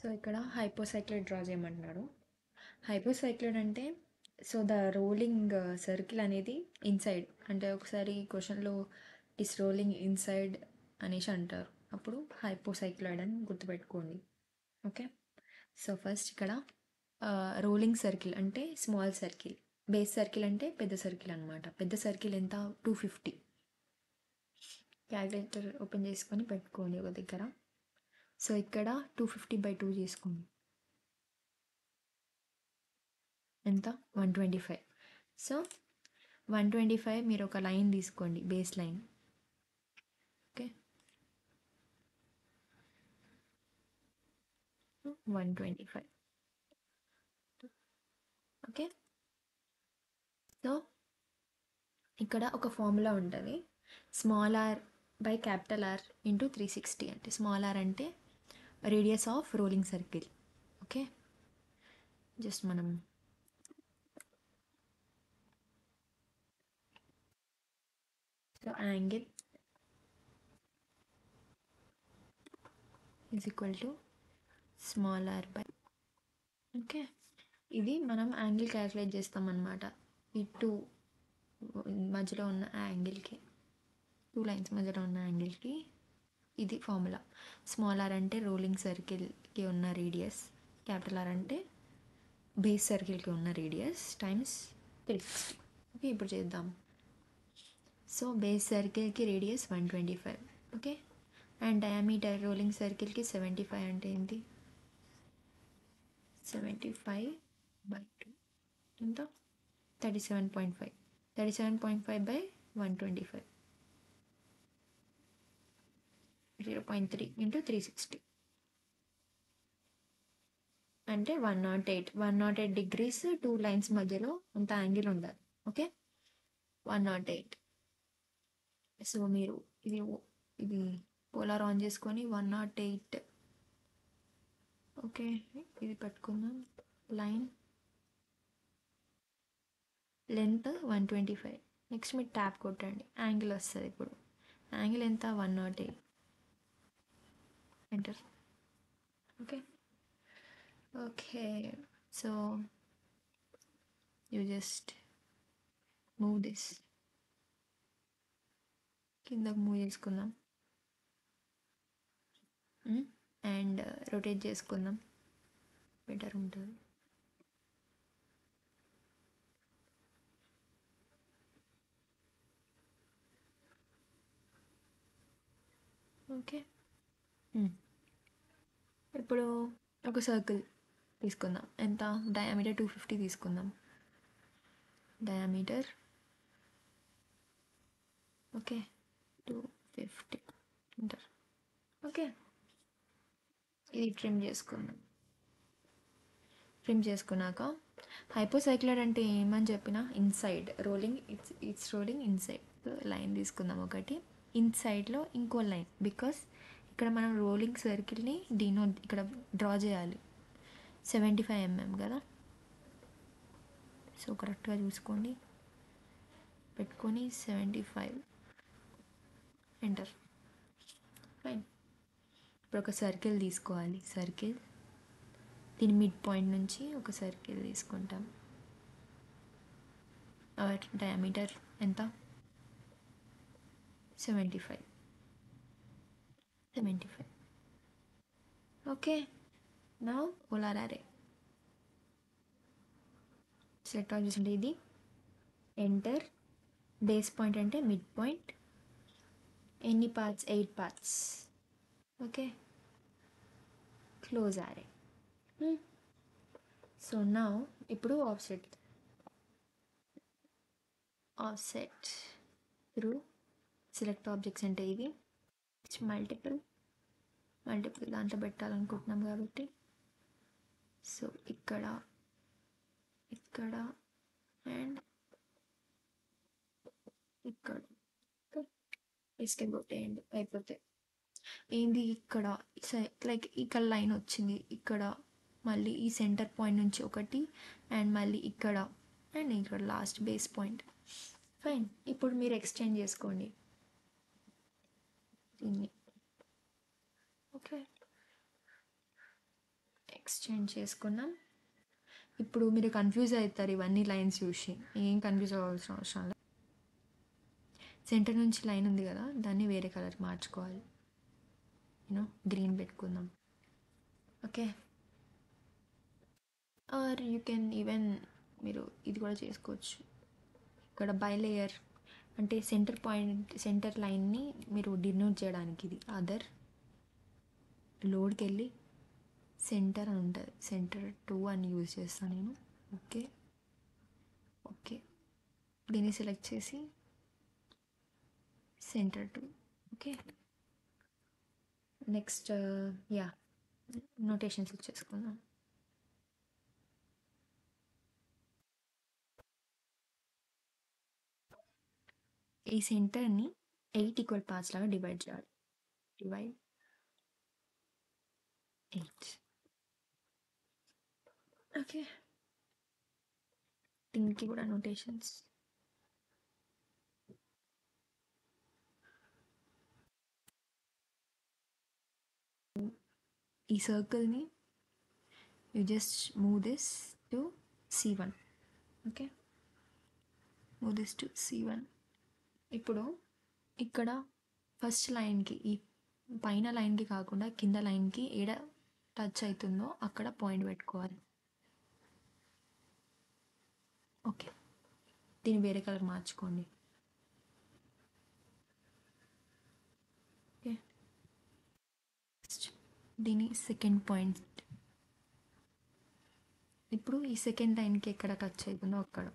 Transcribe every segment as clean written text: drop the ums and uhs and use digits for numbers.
So ఇక్కడ హైపోసైక్లోయిడ్ draw చేయమంటున్నాడు. హైపోసైక్లోయిడ్ అంటే సో ద రోలింగ్ సర్కిల్ అనేది ఇన్సైడ్, అంటే ఒకసారి క్వశ్చన్లో ఇస్ రోలింగ్ ఇన్సైడ్ అనేసి అంటారు, అప్పుడు హైపోసైక్లోయిడ్ అని గుర్తుపెట్టుకోండి. ఓకే, సో ఫస్ట్ ఇక్కడ రోలింగ్ సర్కిల్ అంటే స్మాల్ సర్కిల్, బేస్ సర్కిల్ అంటే పెద్ద సర్కిల్ అనమాట. పెద్ద సర్కిల్ ఎంత? 250. క్యాలిక్యులేటర్ ఓపెన్ చేసుకొని పెట్టుకోండి ఒక దగ్గర. సో ఇక్కడ 250/2 చేసుకోండి, ఎంత? 125. సో 125 మీరు ఒక లైన్ తీసుకోండి, base line. Okay, 125. Okay, so ఇక్కడ ఒక ఫార్ములా ఉంటుంది, small R by capital R into 360. అంటే స్మాల్ ఆర్ అంటే radius of rolling circle. Okay, just మనం so angle is equal to small R by. Okay, ఇది మనం యాంగిల్ క్యాలిక్యులేట్ చేస్తాం అన్నమాట. ఈ టూ మధ్యలో ఉన్న యాంగిల్కి, టూ లైన్స్ మధ్యలో ఉన్న యాంగిల్కి ఇది ఫార్ములా. స్మాల్ ఆర్ అంటే రోలింగ్ సర్కిల్కి ఉన్న రేడియస్, క్యాపిటల్ ఆర్ అంటే బేస్ సర్కిల్కి ఉన్న రేడియస్ టైమ్స్ 360. ఓకే, ఇప్పుడు చేద్దాం. సో బేస్ సర్కిల్కి radius 125. Okay, and diameter rolling సర్కిల్కి 75. అంటే ఏంటి? 75/2 ఎంత? 37.5. 37.5/125, 0.3 ఇంటూ 360 అంటే 108. 108 degrees, టూ లైన్స్ మధ్యలో అంత యాంగిల్ ఉండాలి. ఓకే, 108. సో మీరు ఇది ఇది పోలార్ ఆన్ చేసుకొని 108. ఓకే, ఇది పెట్టుకుందాం. Line length 125. నెక్స్ట్ మీరు ట్యాప్ కొట్టండి, యాంగిల్ వస్తుంది. ఇప్పుడు యాంగిల్ ఎంత? 108. Enter. Okay, okay, so you just move this, కిందకు మూవ్ చేసుకుందాం అండ్ రొటేట్ చేసుకుందాం, బెటర్ ఉంటుంది. ఓకే, ఇప్పుడు ఒక సర్కిల్ తీసుకుందాం. ఎంత? డయామీటర్ 250 తీసుకుందాం. Diameter okay 250 inter. ఓకే, ఇది ట్రిమ్ చేసుకుందాం. ట్రిమ్ చేసుకున్నాక హైపోసైక్లోయిడ్ అంటే ఏమని చెప్పినా inside rolling, it's rolling inside. Line తీసుకుందాం ఒకటి, ఇన్సైడ్లో ఇంకో లైన్, బికాస్ ఇక్కడ మనం రోలింగ్ సర్కిల్ని ఇక్కడ డ్రా చేయాలి. 75 mm కదా, సో కరెక్ట్గా చూసుకోండి, పెట్టుకొని 75. ఎంటర్. ఫైన్. ఇప్పుడు ఒక సర్కిల్ తీసుకోవాలి. సర్కిల్, దీని మిడ్ పాయింట్ నుంచి ఒక సర్కిల్ తీసుకుంటాం. అవర్ డయామీటర్ ఎంత? 75. ఓకే, నా పోలార్ అరే సెలెక్ట్ ఆఫ్ చేసింటే ఇది ఎంటర్. బేస్ పాయింట్ అంటే మిడ్ పాయింట్. ఎన్ని పార్ట్స్? 8 పార్ట్స్. ఓకే, క్లోజ్ అరే. సో నా ఇప్పుడు ఆఫ్సెట్ త్రూ సెలెక్ట్ ఆబ్జెక్ట్స్ అంటే ఇవి మల్టిపుల్ దాంట్లో పెట్టాలనుకుంటున్నాం కాబట్టి, సో ఇక్కడ అండ్ ఇక్కడ ఎస్కేప్ కొట్టేయండి, అయిపోతే ఏంది ఇక్కడ లైక్ ఇక్కడ లైన్ వచ్చింది, ఇక్కడ మళ్ళీ ఈ సెంటర్ పాయింట్ నుంచి ఒకటి, అండ్ మళ్ళీ ఇక్కడ, అండ్ ఇక్కడ లాస్ట్ బేస్ పాయింట్. ఫైన్. ఇప్పుడు మీరు ఎక్స్టెండ్ చేసుకోండి దీన్ని. ఓకే, ఎక్స్చేంజ్ చేసుకున్నాం. ఇప్పుడు మీరు కన్ఫ్యూజ్ అవుతారు ఇవన్నీ లైన్స్ చూసి. ఏం కన్ఫ్యూజ్ అవ్వాల్సిన అవసరం లేదు. సెంటర్ నుంచి లైన్ ఉంది కదా, దాన్ని వేరే కలర్ మార్చుకోవాలి. గ్రీన్ పెట్టుకుందాం. Okay. Or you can even మీరు ఇది కూడా చేసుకోవచ్చు. ఇక్కడ బై లేయర్ అంటే సెంటర్ లైన్ని మీరు డినోట్ చేయడానికి ఇది అదర్ లోడ్కి వెళ్ళి సెంటర్ అని ఉంటుంది, సెంటర్ 2 అని యూజ్ చేస్తాను నేను. ఓకే. ఓకే, దీన్ని సెలెక్ట్ చేసి సెంటర్ 2. ఓకే. నెక్స్ట్ నోటేషన్స్ ఇచ్చేసుకుందాం. ఈ సెంటర్ని 8 ఈక్వల్ పార్ట్స్ లాగా డివైడ్ చేయాలి. డివైడ్ 8. ఓకే. దీనికి కూడా నోటేషన్స్. ఈ సర్కిల్ని you just move this to C1. Okay, move this to C1. ఇప్పుడు ఇక్కడ ఫస్ట్ లైన్కి, ఈ పైన లైన్కి కాకుండా కింద లైన్కి ఏడ టచ్ అవుతుందో అక్కడ పాయింట్ పెట్టుకోవాలి. ఓకే, దీన్ని వేరే కలర్ మార్చుకోండి. ఓకే, దీని సెకండ్ పాయింట్. ఇప్పుడు ఈ సెకండ్ లైన్కి ఎక్కడ టచ్ అవుతుందో అక్కడ.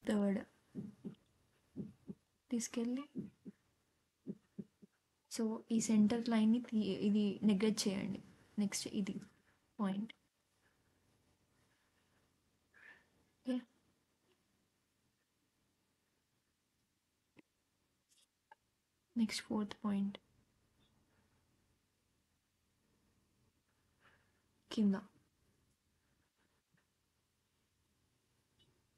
థర్డ్ తీసుకెళ్ళి, సో ఈ సెంటర్ లైన్ని ఇది నెగ్లెక్ట్ చేయండి. నెక్స్ట్ ఇది point. Okay, next fourth point కింద.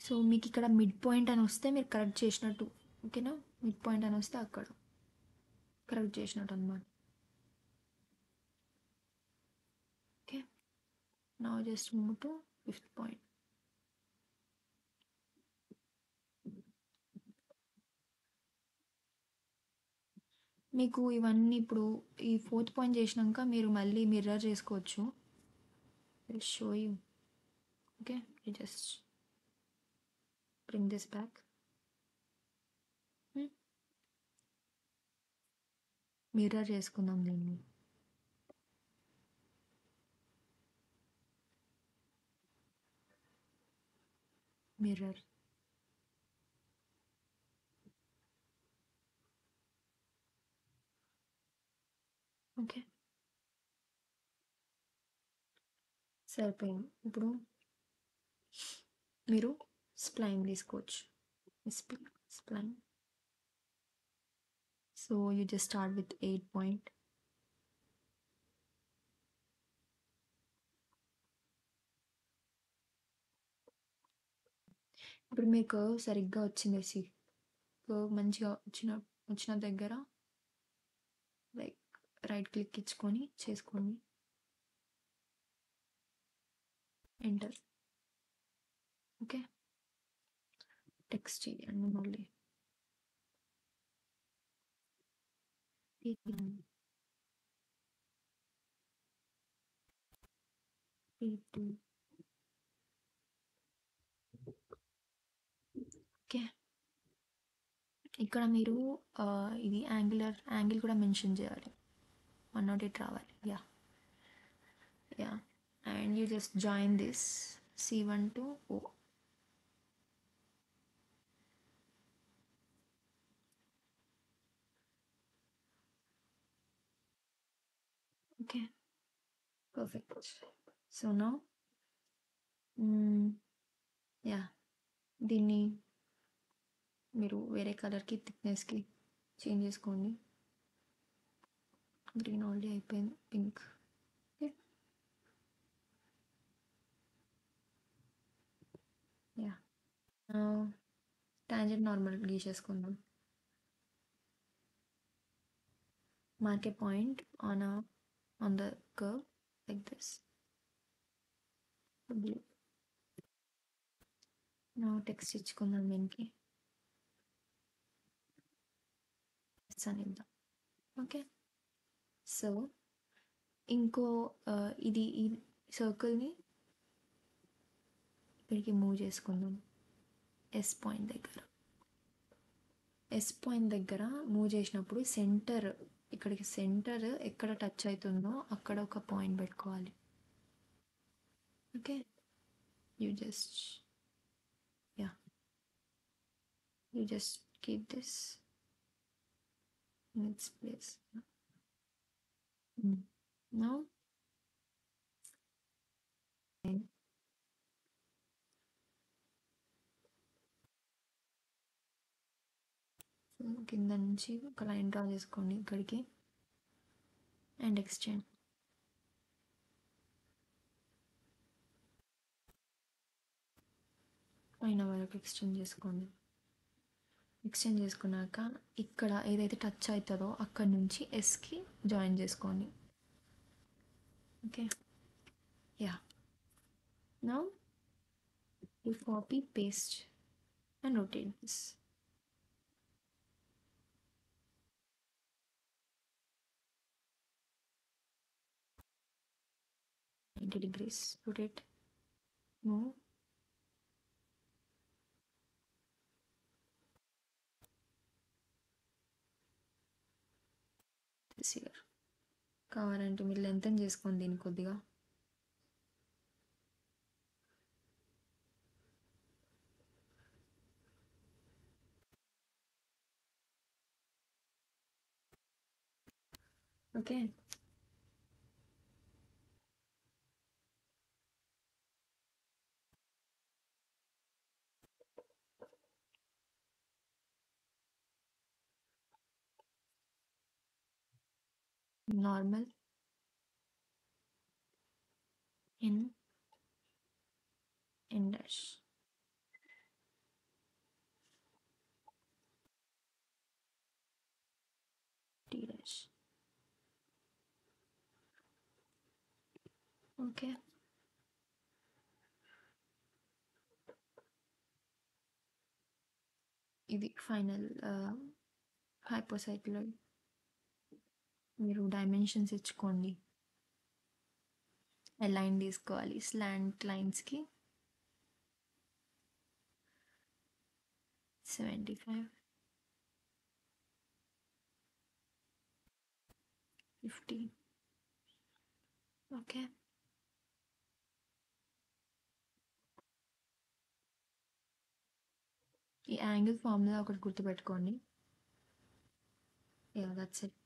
సో మీకు ఇక్కడ మిడ్ పాయింట్ అని వస్తే మీరు కరెక్ట్ చేసినట్టు. ఓకేనా, మిడ్ పాయింట్ అని వస్తే అక్కడ కరెక్ట్ చేసినట్టు అనమాట. Okay, now just move to 5th point. మీకు ఇవన్నీ ఇప్పుడు ఈ 4th పాయింట్ చేసినాక మీరు మళ్ళీ మిర్రర్ చేసుకోవచ్చు. Show you. Okay, you just bring this back. Mirror చేసుకుందాం దీన్ని. మిర్రర్. ఓకే, సరిపోయింది. ఇప్పుడు మీరు స్ప్లైన్ తీసుకోవచ్చు. Spline. So you just start with 8 point. ఇప్పుడు మీ కర్వ్ సరిగ్గా వచ్చింది. కర్వ్ మంచిగా వచ్చిన దగ్గర లైక్ రైట్ క్లిక్ ఇచ్చుకొని చేసుకోండి. ఎంటర్. ఓకే, టెక్స్ట్ చేయండి మళ్ళీ. ఓకే, ఇక్కడ మీరు ఇది యాంగిల్ కూడా మెన్షన్ చేయాలి. 108 రావాలి. Yeah and you just join this C1 to O. Okay, perfect. So now దీన్ని మీరు వేరే కలర్కి థిక్నెస్కి చేంజ్ చేసుకోండి. గ్రీన్ ఆల్రెడీ అయిపోయింది, pink. Okay, yeah tangent normal గీసేసుకుందాం. Mark a point on the curve like this. Blue. Text ఇచ్చుకుందాం దీనికి. అని ఇద్దాం. ఓకే. సో ఇంకో ఇది ఈ సర్కిల్ని ఇక్కడికి మూవ్ చేసుకుందాం. ఎస్ పాయింట్ దగ్గర మూవ్ చేసినప్పుడు ఇక్కడికి సెంటర్ ఎక్కడ టచ్ అవుతుందో అక్కడ ఒక పాయింట్ పెట్టుకోవాలి. Okay. You just keep this in its place. Now కింద నుంచి ఒక లైన్ డ్రా చేసుకోండి ఇక్కడికి అండ్ ఎక్స్టెండ్. పైన వరకు ఎక్స్టెండ్ చేసుకోండి. ఎక్స్టెండ్ చేసుకున్నాక ఇక్కడ ఏదైతే టచ్ అవుతుందో అక్కడ నుంచి ఎస్కి జాయిన్ చేసుకోండి. Okay. Now you copy paste and rotate this. 90 degrees. Rotate. Move. This here. కావాలంటే మీరు లెంత్ చేసుకోండి దీన్ని కొద్దిగా. Okay. Normal in dash d dash. Okay. ఇది ఫైనల్ హైపోసైక్లాయిడ్. మీరు డైమెన్షన్స్ ఇచ్చుకోండి. లైన్ తీసుకోవాలి స్లాంట్ లైన్స్కి 75, 50. ఓకే. ఈ యాంగిల్ ఫార్ములా ఒకటి గుర్తుపెట్టుకోండి. That's it.